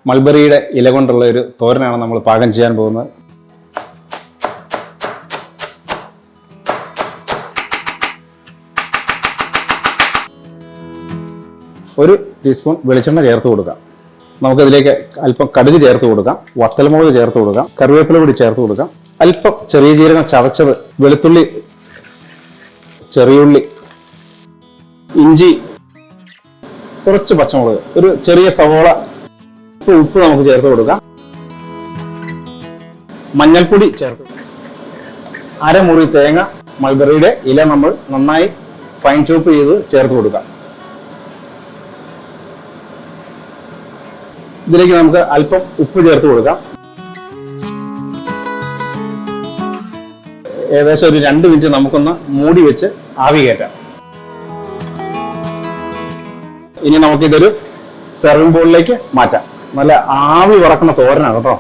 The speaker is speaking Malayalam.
മൾബറിയുടെ ഇല കൊണ്ടുള്ള ഒരു തോരനാണ് നമ്മൾ പാകം ചെയ്യാൻ പോകുന്നത്. ഒരു ടീസ്പൂൺ വെളിച്ചെണ്ണ ചേർത്ത് കൊടുക്കാം. നമുക്കതിലേക്ക് അല്പം കടുക് ചേർത്ത് കൊടുക്കാം, വത്തൽമുളക് ചേർത്ത് കൊടുക്കാം, കറിവേപ്പില കൂടി ചേർത്ത് കൊടുക്കാം, അല്പം ചെറിയ ജീരകം ചതച്ചത്, വെളുത്തുള്ളി, ചെറിയുള്ളി, ഇഞ്ചി, കുറച്ച് പച്ചമുളക്, ഒരു ചെറിയ സവോള, ഉപ്പ് നമുക്ക് ചേർത്ത് കൊടുക്കാം, മഞ്ഞൾപ്പൊടി ചേർത്ത്, അരമുറി തേങ്ങ, മൾബറിയുടെ ഇല നമ്മൾ നന്നായി ഫൈൻ ചോപ്പ് ചെയ്ത് ചേർത്ത് കൊടുക്കാം. ഇതിലേക്ക് നമുക്ക് അല്പം ഉപ്പ് ചേർത്ത് കൊടുക്കാം. ഏകദേശം ഒരു 2 മിനിറ്റ് നമുക്കൊന്ന് മൂടി വെച്ച് ആവി കയറ്റാം. ഇനി നമുക്കിതൊരു സെർവിംഗ് ബോളിലേക്ക് മാറ്റാം. നല്ല ആവി വറക്കുന്ന തോരനാണ് കേട്ടോ.